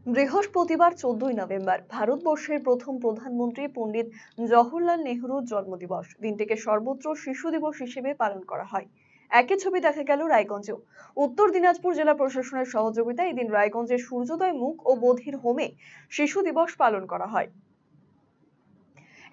বৃহস্পতিবার 14 নভেম্বর ভারতবর্ষের প্রথম প্রধানমন্ত্রী পণ্ডিত জওহরলাল নেহরুর জন্মদিবস। দিনটিকে সর্বত্র শিশু দিবস হিসেবে পালন করা হয়। একই ছবি দেখা গেল রায়গঞ্জেও। উত্তর দিনাজপুর জেলা প্রশাসনের সহযোগিতায় এদিন রায়গঞ্জের সূর্যোদয় মুখ ও বধির হোমে শিশু দিবস পালন করা হয়।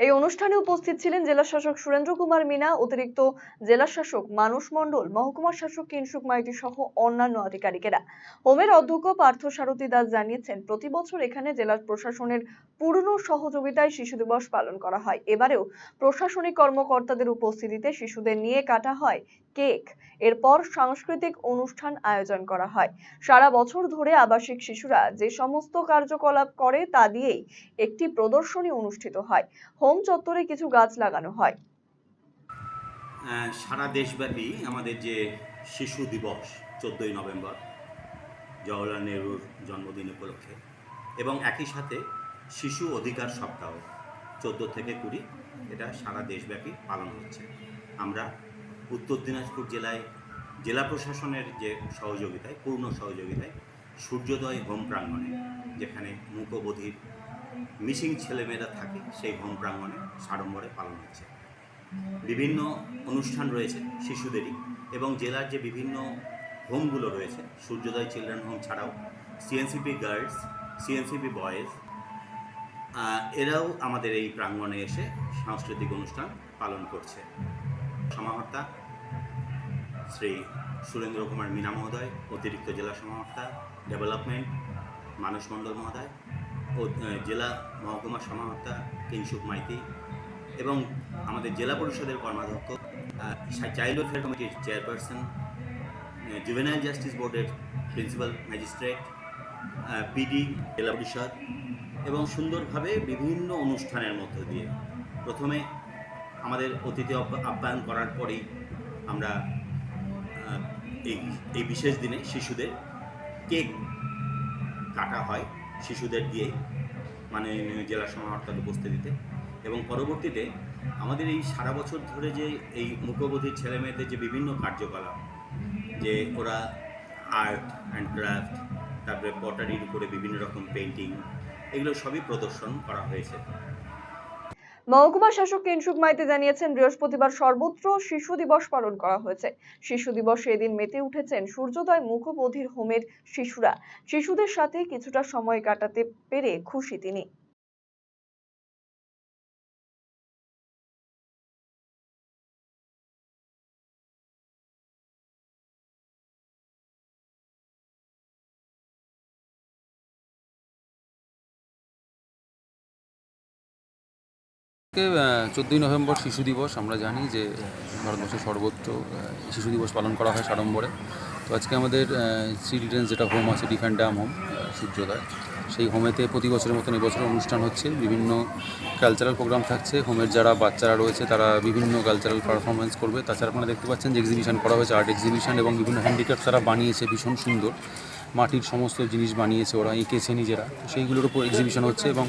এই অনুষ্ঠানে উপস্থিত ছিলেন জেলা শাসক সুরেন্দ্র কুমার মিনা, অতিরিক্ত জেলা শাসক মানস মণ্ডল, মহকুমা শাসক কিংসুক মাইতি সহ অন্যান্য আধিকারিকেরা। হোমের অধ্যক্ষ পার্থ সারথী দাস জানিয়েছেন, প্রতি বছর এখানে জেলা প্রশাসনের পূর্ণ সহযোগিতায় শিশু দিবস পালন করা হয়। এবারেও প্রশাসনিক কর্মকর্তাদের উপস্থিতিতে শিশুদের নিয়ে কাটা হয় কেক। এরপর সাংস্কৃতিক অনুষ্ঠান আয়োজন করা হয়। সারা বছর ধরে আবাসিক শিশুরা যে সমস্ত কার্যকলাপ করে তা দিয়েই একটি প্রদর্শনী অনুষ্ঠিত হয়। হোম চত্বরে কিছু গাছ লাগানো হয়। সারা দেশব্যাপী আমাদের যে শিশু দিবস 14ই নভেম্বর জওহরলাল নেহরুর জন্মদিন উপলক্ষে, এবং একই সাথে শিশু অধিকার সপ্তাহ 14 থেকে 20 এটা সারা দেশব্যাপী পালন হচ্ছে। আমরা উত্তর দিনাজপুর জেলায় জেলা প্রশাসনের যে সহযোগিতায়, পূর্ণ সহযোগিতায় সূর্যোদয় হোম প্রাঙ্গণে, যেখানে মূকবধির মিসিং ছেলেমেয়েরা থাকে, সেই হোম প্রাঙ্গণে সাড়ম্বরে পালন হচ্ছে। বিভিন্ন অনুষ্ঠান রয়েছে শিশুদেরই, এবং জেলার যে বিভিন্ন হোমগুলো রয়েছে, সূর্যোদয় চিলড্রেন হোম ছাড়াও সিএনসিপি গার্লস, সিএনসিপি বয়েজ, এরাও আমাদের এই প্রাঙ্গণে এসে সাংস্কৃতিক অনুষ্ঠান পালন করছে। সমাহর্তা শ্রী সুরেন্দ্র কুমার মিনা মহোদয়, অতিরিক্ত জেলা সমাহর্তা ডেভেলপমেন্ট মানস মণ্ডল মহোদয় ও জেলা মহকুমা সমাহর্তা কিংসুক মাইতি, এবং আমাদের জেলা পরিষদের কর্মাধ্যক্ষ, চাইল্ড ওয়েলফেয়ার কমিটির চেয়ারপারসন, জুভেনাইল জাস্টিস বোর্ডের প্রিন্সিপাল ম্যাজিস্ট্রেট, পিডি জেলা পরিষদ, এবং সুন্দরভাবে বিভিন্ন অনুষ্ঠানের মধ্য দিয়ে প্রথমে আমাদের অতিথি আপ্যায়ন করার পরেই আমরা এই বিশেষ দিনে শিশুদের কেক কাটা হয় শিশুদের দিয়ে, মানে জেলা সমাহর্তার উপস্থিতিতে। এবং পরবর্তীতে আমাদের এই সারা বছর ধরে যে এই মূকবধির ছেলেমেয়েদের যে বিভিন্ন কার্যকলাপ, যে ওরা আর্ট অ্যান্ড ক্রাফট, তারপরে পটারির উপরে বিভিন্ন রকম পেন্টিং, এগুলো সবই প্রদর্শন করা হয়েছে। মহকুমা শাসক কিংসুক মাইতি জানিয়েছেন, বৃহস্পতিবার সর্বত্র শিশু দিবস পালন করা হয়েছে। শিশু দিবসে এদিন মেতে উঠেছেন সূর্যোদয় মুখ ও বধির হোমের শিশুরা। শিশুদের সাথে কিছুটা সময় কাটাতে পেরে খুশি তিনি। আজকে 14ই নভেম্বর শিশু দিবস। আমরা জানি যে ভারতবর্ষের সর্বত্র শিশু দিবস পালন করা হয় সাড়ম্বরে। তো আজকে আমাদের চিলড্রেন্স যেটা হোম আছে, ডিফ অ্যান্ড ড্যাম হোম সূর্যোদয়, সেই হোমেতে প্রতি বছরের মতন এবছর অনুষ্ঠান হচ্ছে। বিভিন্ন কালচারাল প্রোগ্রাম থাকছে। হোমের যারা বাচ্চারা রয়েছে তারা বিভিন্ন কালচারাল পারফরমেন্স করবে। তাছাড়া আপনারা দেখতে পাচ্ছেন যে এক্সিবিশন করা হয়েছে, আর্ট এক্সিবিশন, এবং বিভিন্ন হ্যান্ডিক্রাফট তারা বানিয়েছে ভীষণ সুন্দর। মাটির সমস্ত জিনিস বানিয়েছে, ওরা এঁকেছে নিজেরা। সেইগুলোর উপর এক্সিবিশন হচ্ছে, এবং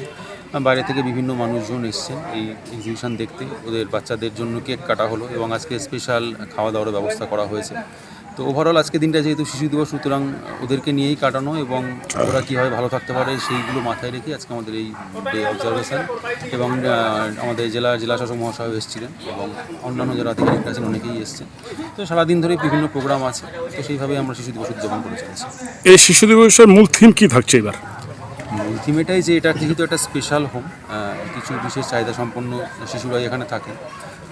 বাইরে থেকে বিভিন্ন মানুষজন এসছেন এই এক্সিবিশন দেখতে। ওদের বাচ্চাদের জন্য কেক কাটা হলো, এবং আজকে স্পেশাল খাওয়া দাওয়ার ব্যবস্থা করা হয়েছে। তো ওভারঅল আজকে দিনটা যেহেতু শিশু দিবস, সুতরাং ওদেরকে নিয়েই কাটানো, এবং ওরা কীভাবে ভালো থাকতে পারে সেইগুলো মাথায় রেখে আজকে আমাদের এই ডে অবজারভেশন। এবং আমাদের জেলা শাসক মহাশয় এসেছিলেন, এবং অন্যান্য যারা আধিকারিক আছেন অনেকেই এসছেন। তো সারাদিন ধরে বিভিন্ন প্রোগ্রাম আছে। তো সেইভাবেই আমরা শিশু দিবস উদযাপন করে চলেছি। এই শিশু দিবসের মূল থিম কী থাকছে এবার? মূল থিম এটাই যে এটা যেহেতু একটা স্পেশাল হোম, কিছু বিশেষ চাহিদা সম্পন্ন শিশুরাই এখানে থাকে।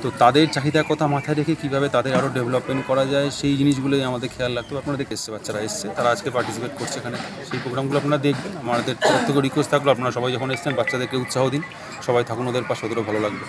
তো তাদের চাহিদার কথা মাথায় রেখে কীভাবে তাদের আরও ডেভেলপমেন্ট করা যায় সেই জিনিসগুলোই আমাদের খেয়াল রাখতে হবে। আপনারা দেখে এসছে, বাচ্চারা এসছে, তারা আজকে পার্টিসিপেট করছে এখানে। সেই প্রোগ্রামগুলো আপনারা দেখবেন। আমাদের তরফ থেকে রিকোয়েস্ট থাকলো, আপনারা সবাই যখন এসছেন বাচ্চাদেরকে উৎসাহ দিন, সবাই থাকুন ওদের পাশে, ওদেরও ভালো লাগবে।